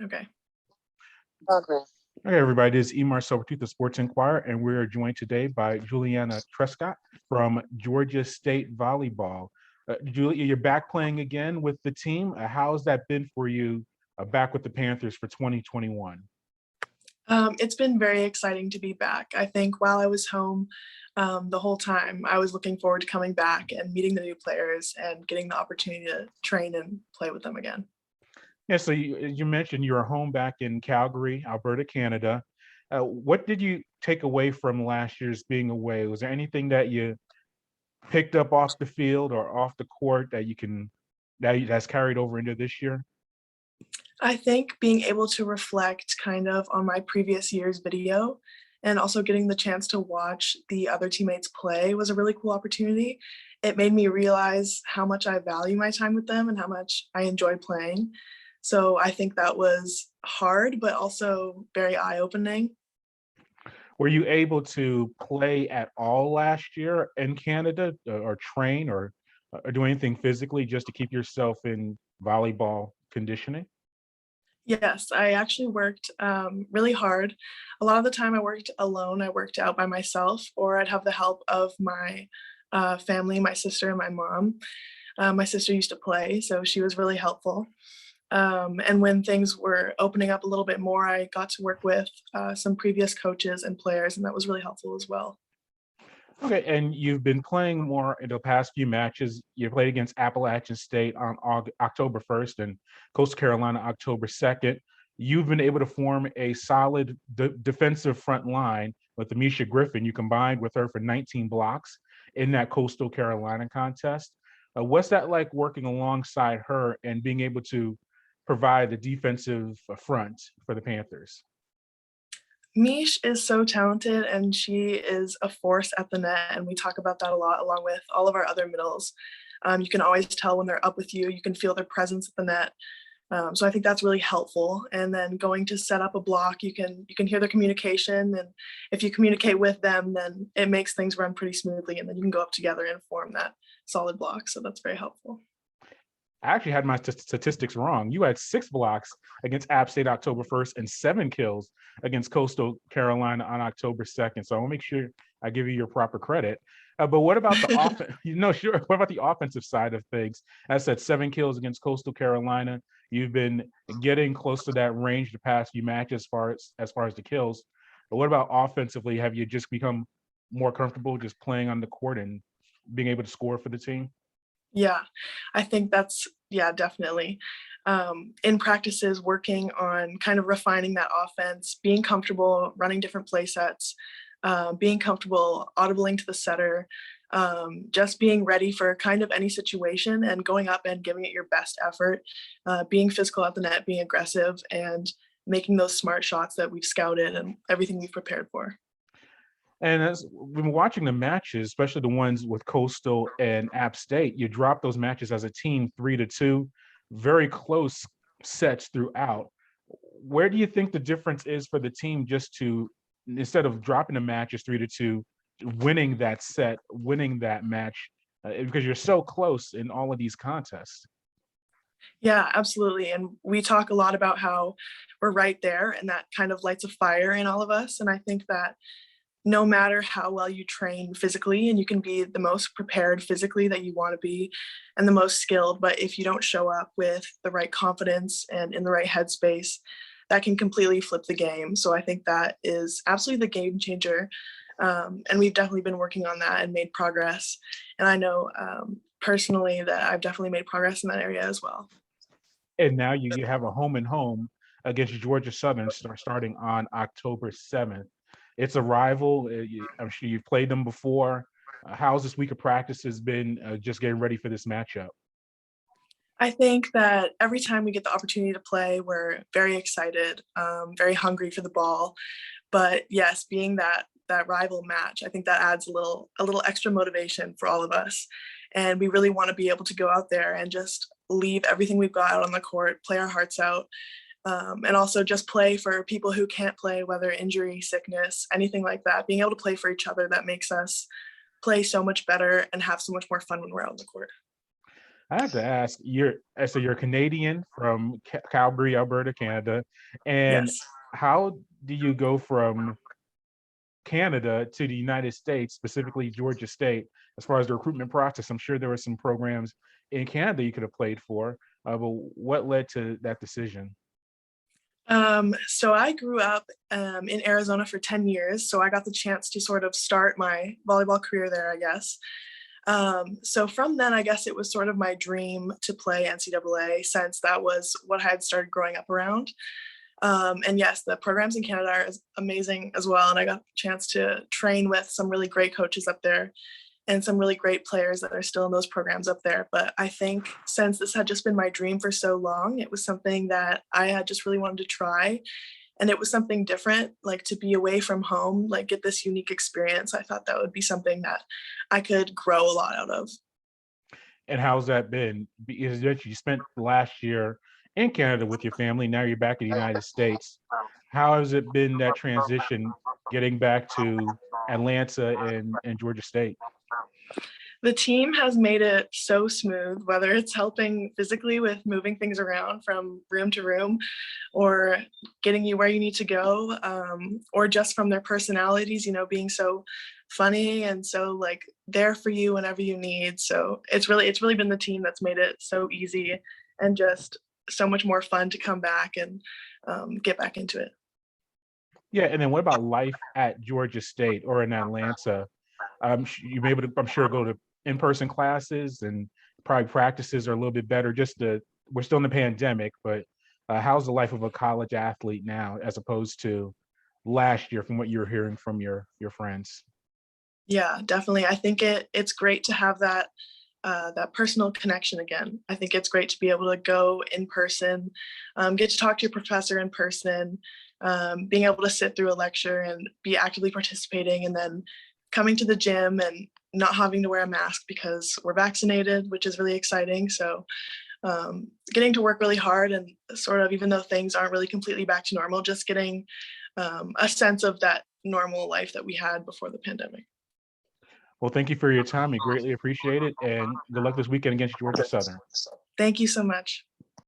Okay. Progress. Hey everybody, this is Emar Silvertooth of Sports Inquirer, and we're joined today by Julianna Truscott from Georgia State Volleyball. Julia, you're back playing again with the team. How's that been for you back with the Panthers for 2021? It's been very exciting to be back. I think while I was home the whole time, I was looking forward to coming back and meeting the new players and getting the opportunity to train and play with them again. Yeah, so you mentioned you were home back in Calgary, Alberta, Canada. What did you take away from last year's being away? Was there anything that you picked up off the field or off the court that's carried over into this year? I think being able to reflect kind of on my previous year's video and also getting the chance to watch the other teammates play was a really cool opportunity. It made me realize how much I value my time with them and how much I enjoy playing. So I think that was hard, but also very eye-opening. Were you able to play at all last year in Canada or train or do anything physically just to keep yourself in volleyball conditioning? Yes, I actually worked really hard. A lot of the time I worked alone. I worked out by myself, or I'd have the help of my family, my sister and my mom. My sister used to play, so she was really helpful. And when things were opening up a little bit more, I got to work with some previous coaches and players, and that was really helpful as well. Okay, and you've been playing more in the past few matches. You played against Appalachian State on October 1st and Coastal Carolina October 2nd. You've been able to form a solid defensive front line with Amisha Griffin. You combined with her for 19 blocks in that Coastal Carolina contest. What's that like working alongside her and being able to provide the defensive front for the Panthers? Mish is so talented and she is a force at the net, and we talk about that a lot along with all of our other middles. You can always tell when they're up with you. You can feel their presence at the net. So I think that's really helpful. And then going to set up a block, you can hear their communication, and if you communicate with them, then it makes things run pretty smoothly, and then you can go up together and form that solid block. So that's very helpful. I actually had my statistics wrong. You had 6 blocks against App State October 1st and 7 kills against Coastal Carolina on October 2nd. So I want to make sure I give you your proper credit. But what about the offense? Sure. What about the offensive side of things? As I said, 7 kills against Coastal Carolina. You've been getting close to that range the past few matches as far as the kills. But what about offensively? Have you just become more comfortable just playing on the court and being able to score for the team? Yeah, I think that's, definitely. In practices, working on kind of refining that offense, being comfortable running different play sets, being comfortable audibling to the setter, just being ready for kind of any situation and going up and giving it your best effort, being physical at the net, being aggressive, and making those smart shots that we've scouted and everything we've prepared for. And as we've been watching the matches, especially the ones with Coastal and App State, you dropped those matches as a team 3-2, very close sets throughout. Where do you think the difference is for the team just to, instead of dropping the matches 3-2, winning that set, winning that match, because you're so close in all of these contests? Yeah, absolutely. And we talk a lot about how we're right there, and that kind of lights a fire in all of us. And I think that no matter how well you train physically, and you can be the most prepared physically that you want to be and the most skilled, but if you don't show up with the right confidence and in the right headspace, that can completely flip the game. So I think that is absolutely the game changer. And we've definitely been working on that and made progress. And I know personally that I've definitely made progress in that area as well. And now you have a home and home against Georgia Southern starting on October 7th. It's a rival. I'm sure you've played them before. How's this week of practice has been just getting ready for this matchup? I think that every time we get the opportunity to play, we're very excited, very hungry for the ball. But yes, being that rival match, I think that adds a little extra motivation for all of us. And we really want to be able to go out there and just leave everything we've got out on the court, play our hearts out, and also just play for people who can't play, whether injury, sickness, anything like that. Being able to play for each other, that makes us play so much better and have so much more fun when we're out on the court. I have to ask, you're Canadian from Calgary, Alberta, Canada, and Yes. how do you go from Canada to the United States, specifically Georgia State, as far as the recruitment process? I'm sure there were some programs in Canada you could have played for, but what led to that decision? So I grew up in Arizona for 10 years, so I got the chance to sort of start my volleyball career there, I guess. So from then, I guess it was sort of my dream to play NCAA, since that was what I had started growing up around. And yes, the programs in Canada are amazing as well. And I got the chance to train with some really great coaches up there and some really great players that are still in those programs up there. But I think since this had just been my dream for so long, it was something that I had just really wanted to try. And it was something different, like to be away from home, like get this unique experience. I thought that would be something that I could grow a lot out of. And how's that been? Because you spent last year in Canada with your family, now you're back in the United States. How has it been, that transition, getting back to Atlanta and Georgia State? The team has made it so smooth, whether it's helping physically with moving things around from room to room or getting you where you need to go, or just from their personalities, being so funny and so like there for you whenever you need. So it's really been the team that's made it so easy and just so much more fun to come back and get back into it. Yeah, and then what about life at Georgia State or in Atlanta? You've been able to, I'm sure, go to in-person classes, and probably practices are a little bit better. We're still in the pandemic, but how's the life of a college athlete now as opposed to last year, from what you're hearing from your friends? Yeah, definitely. I think it's great to have that personal connection again. I think it's great to be able to go in person, get to talk to your professor in person, being able to sit through a lecture and be actively participating, and then coming to the gym and not having to wear a mask because we're vaccinated, which is really exciting. So getting to work really hard and sort of, even though things aren't really completely back to normal, just getting a sense of that normal life that we had before the pandemic. Well, thank you for your time. We greatly appreciate it, and good luck this weekend against Georgia Southern. Thank you so much.